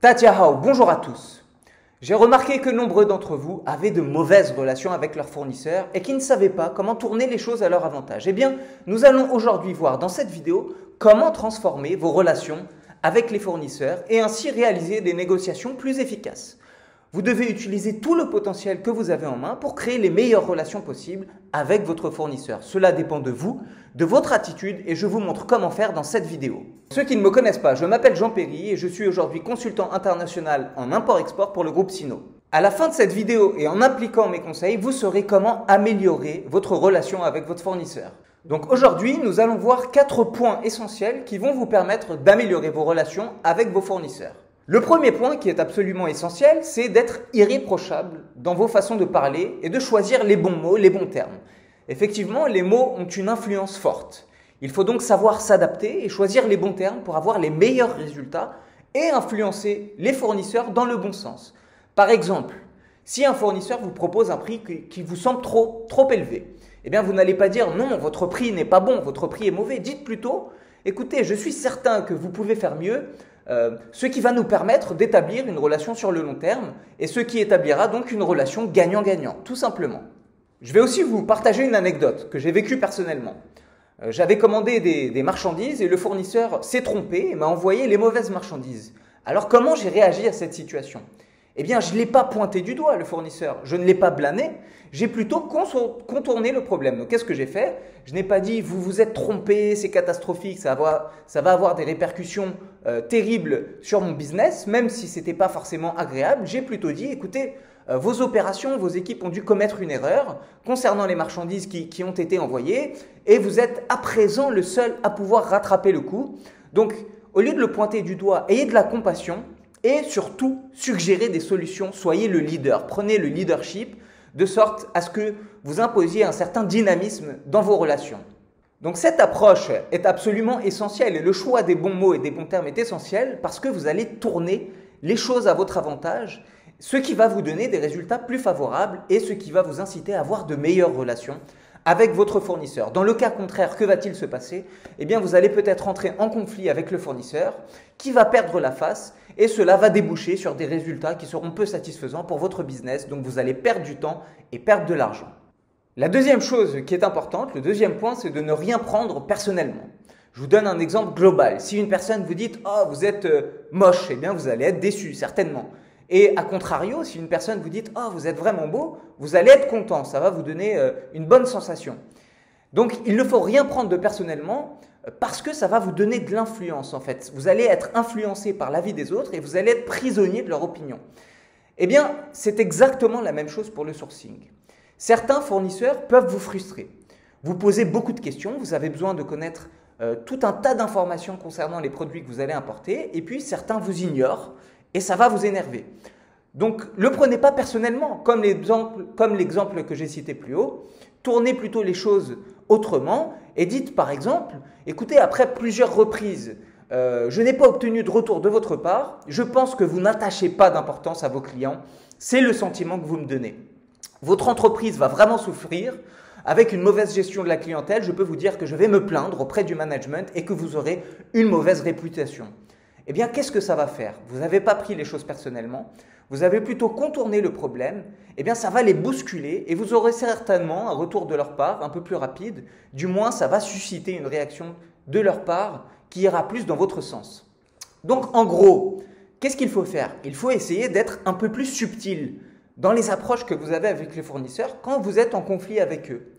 Tatiahao, bonjour à tous. J'ai remarqué que nombreux d'entre vous avaient de mauvaises relations avec leurs fournisseurs et qui ne savaient pas comment tourner les choses à leur avantage. Eh bien, nous allons aujourd'hui voir dans cette vidéo comment transformer vos relations avec les fournisseurs et ainsi réaliser des négociations plus efficaces. Vous devez utiliser tout le potentiel que vous avez en main pour créer les meilleures relations possibles avec votre fournisseur. Cela dépend de vous, de votre attitude et je vous montre comment faire dans cette vidéo. Ceux qui ne me connaissent pas, je m'appelle Jean Perry et je suis aujourd'hui consultant international en import-export pour le groupe Sino. À la fin de cette vidéo et en appliquant mes conseils, vous saurez comment améliorer votre relation avec votre fournisseur. Donc aujourd'hui, nous allons voir 4 points essentiels qui vont vous permettre d'améliorer vos relations avec vos fournisseurs. Le premier point qui est absolument essentiel, c'est d'être irréprochable dans vos façons de parler et de choisir les bons mots, les bons termes. Effectivement, les mots ont une influence forte. Il faut donc savoir s'adapter et choisir les bons termes pour avoir les meilleurs résultats et influencer les fournisseurs dans le bon sens. Par exemple, si un fournisseur vous propose un prix qui vous semble trop élevé, eh bien vous n'allez pas dire non, votre prix n'est pas bon, votre prix est mauvais. Dites plutôt, écoutez, je suis certain que vous pouvez faire mieux, ce qui va nous permettre d'établir une relation sur le long terme et ce qui établira donc une relation gagnant-gagnant, tout simplement. Je vais aussi vous partager une anecdote que j'ai vécue personnellement. J'avais commandé des marchandises et le fournisseur s'est trompé et m'a envoyé les mauvaises marchandises. Alors comment j'ai réagi à cette situation ? Eh bien, je ne l'ai pas pointé du doigt, le fournisseur. Je ne l'ai pas blâmé. J'ai plutôt contourné le problème. Donc, qu'est-ce que j'ai fait ? Je n'ai pas dit « vous vous êtes trompé, c'est catastrophique, ça va avoir des répercussions terribles sur mon business », même si ce n'était pas forcément agréable. J'ai plutôt dit « écoutez, vos opérations, vos équipes ont dû commettre une erreur concernant les marchandises qui ont été envoyées et vous êtes à présent le seul à pouvoir rattraper le coup. Donc, au lieu de le pointer du doigt, ayez de la compassion et surtout, suggérez des solutions. Soyez le leader, prenez le leadership de sorte à ce que vous imposiez un certain dynamisme dans vos relations. Donc cette approche est absolument essentielle et le choix des bons mots et des bons termes est essentiel parce que vous allez tourner les choses à votre avantage, ce qui va vous donner des résultats plus favorables et ce qui va vous inciter à avoir de meilleures relations avec votre fournisseur. Dans le cas contraire, que va-t-il se passer ? Eh bien, vous allez peut-être entrer en conflit avec le fournisseur qui va perdre la face et cela va déboucher sur des résultats qui seront peu satisfaisants pour votre business. Donc, vous allez perdre du temps et perdre de l'argent. La deuxième chose qui est importante, le deuxième point, c'est de ne rien prendre personnellement. Je vous donne un exemple global. Si une personne vous dit « Oh, vous êtes moche », eh bien, vous allez être déçu, certainement. Et à contrario, si une personne vous dit « Oh, vous êtes vraiment beau », vous allez être content, ça va vous donner une bonne sensation. Donc, il ne faut rien prendre de personnellement parce que ça va vous donner de l'influence en fait. Vous allez être influencé par l'avis des autres et vous allez être prisonnier de leur opinion. Eh bien, c'est exactement la même chose pour le sourcing. Certains fournisseurs peuvent vous frustrer. Vous posez beaucoup de questions, vous avez besoin de connaître tout un tas d'informations concernant les produits que vous allez importer et puis certains vous ignorent. Et ça va vous énerver. Donc, ne le prenez pas personnellement, comme l'exemple que j'ai cité plus haut. Tournez plutôt les choses autrement et dites par exemple, écoutez, après plusieurs reprises, je n'ai pas obtenu de retour de votre part, je pense que vous n'attachez pas d'importance à vos clients, c'est le sentiment que vous me donnez. Votre entreprise va vraiment souffrir. Avec une mauvaise gestion de la clientèle, je peux vous dire que je vais me plaindre auprès du management et que vous aurez une mauvaise réputation. Eh bien, qu'est-ce que ça va faire ? Vous n'avez pas pris les choses personnellement, vous avez plutôt contourné le problème, eh bien, ça va les bousculer et vous aurez certainement un retour de leur part un peu plus rapide. Du moins, ça va susciter une réaction de leur part qui ira plus dans votre sens. Donc, en gros, qu'est-ce qu'il faut faire ? Il faut essayer d'être un peu plus subtil dans les approches que vous avez avec les fournisseurs quand vous êtes en conflit avec eux.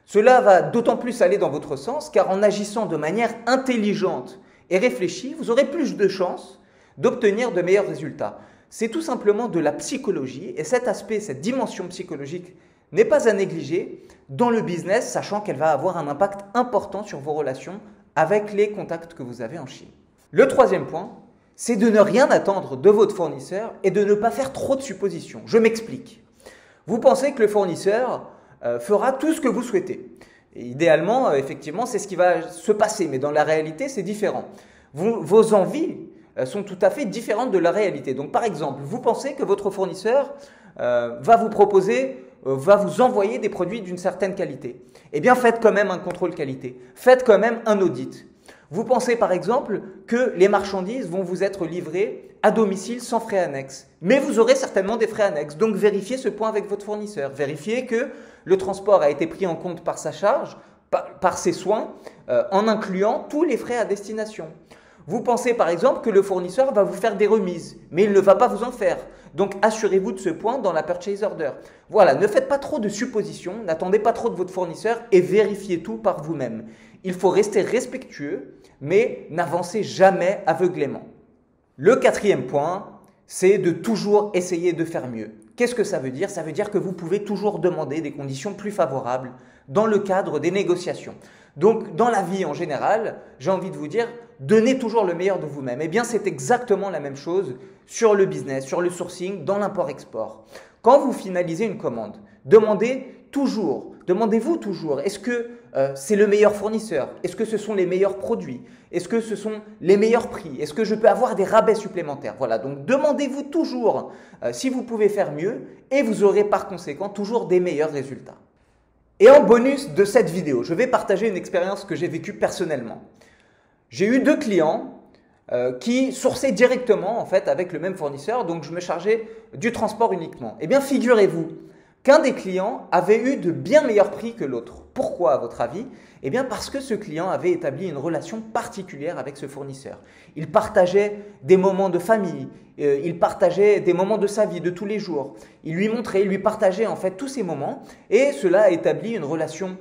Cela va d'autant plus aller dans votre sens car en agissant de manière intelligente et réfléchi, vous aurez plus de chances d'obtenir de meilleurs résultats. C'est tout simplement de la psychologie et cet aspect, cette dimension psychologique n'est pas à négliger dans le business, sachant qu'elle va avoir un impact important sur vos relations avec les contacts que vous avez en Chine. Le troisième point, c'est de ne rien attendre de votre fournisseur et de ne pas faire trop de suppositions. Je m'explique. Vous pensez que le fournisseur fera tout ce que vous souhaitez. Et idéalement, effectivement, c'est ce qui va se passer, mais dans la réalité, c'est différent. Vos envies sont tout à fait différentes de la réalité. Donc, par exemple, vous pensez que votre fournisseur va vous proposer, va vous envoyer des produits d'une certaine qualité. Eh bien, faites quand même un contrôle qualité. Faites quand même un audit. Vous pensez par exemple que les marchandises vont vous être livrées à domicile sans frais annexes. Mais vous aurez certainement des frais annexes. Donc vérifiez ce point avec votre fournisseur. Vérifiez que le transport a été pris en compte par sa charge, par ses soins, en incluant tous les frais à destination. Vous pensez par exemple que le fournisseur va vous faire des remises, mais il ne va pas vous en faire. Donc assurez-vous de ce point dans la purchase order. Voilà, ne faites pas trop de suppositions, n'attendez pas trop de votre fournisseur et vérifiez tout par vous-même. Il faut rester respectueux, mais n'avancez jamais aveuglément. Le quatrième point, c'est de toujours essayer de faire mieux. Qu'est-ce que ça veut dire? Ça veut dire que vous pouvez toujours demander des conditions plus favorables dans le cadre des négociations. Donc, dans la vie en général, j'ai envie de vous dire, donnez toujours le meilleur de vous-même. Eh bien, c'est exactement la même chose sur le business, sur le sourcing, dans l'import-export. Quand vous finalisez une commande, demandez-vous toujours, est-ce que c'est le meilleur fournisseur? Est-ce que ce sont les meilleurs produits? Est-ce que ce sont les meilleurs prix? Est-ce que je peux avoir des rabais supplémentaires? Voilà, donc demandez-vous toujours si vous pouvez faire mieux et vous aurez par conséquent toujours des meilleurs résultats. Et en bonus de cette vidéo, je vais partager une expérience que j'ai vécue personnellement. J'ai eu 2 clients qui sourçaient directement en fait avec le même fournisseur, donc je me chargeais du transport uniquement. Eh bien, figurez-vous qu'un des clients avait eu de bien meilleurs prix que l'autre. Pourquoi à votre avis? Eh bien parce que ce client avait établi une relation particulière avec ce fournisseur. Il partageait des moments de famille, il partageait des moments de sa vie, de tous les jours. Il lui montrait, il lui partageait en fait tous ces moments et cela a établi une relation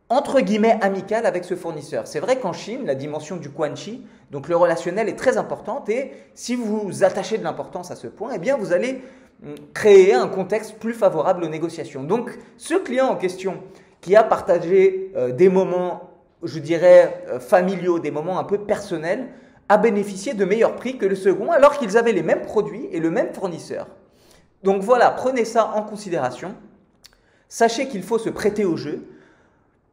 entre guillemets amicale avec ce fournisseur. C'est vrai qu'en Chine, la dimension du quanqi, donc le relationnel est très importante et si vous attachez de l'importance à ce point, eh bien vous allez créer un contexte plus favorable aux négociations. Donc ce client en question qui a partagé des moments, je dirais, familiaux, des moments un peu personnels, a bénéficié de meilleurs prix que le second alors qu'ils avaient les mêmes produits et le même fournisseur. Donc voilà, prenez ça en considération. Sachez qu'il faut se prêter au jeu.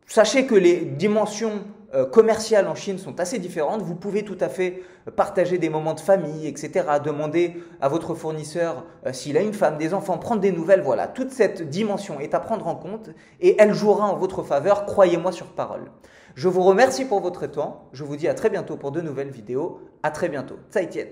Sachez que les dimensions commerciales en Chine sont assez différentes. Vous pouvez tout à fait partager des moments de famille, etc. Demander à votre fournisseur s'il a une femme, des enfants, prendre des nouvelles. Voilà, toute cette dimension est à prendre en compte et elle jouera en votre faveur, croyez-moi sur parole. Je vous remercie pour votre temps. Je vous dis à très bientôt pour de nouvelles vidéos. À très bientôt. 再见.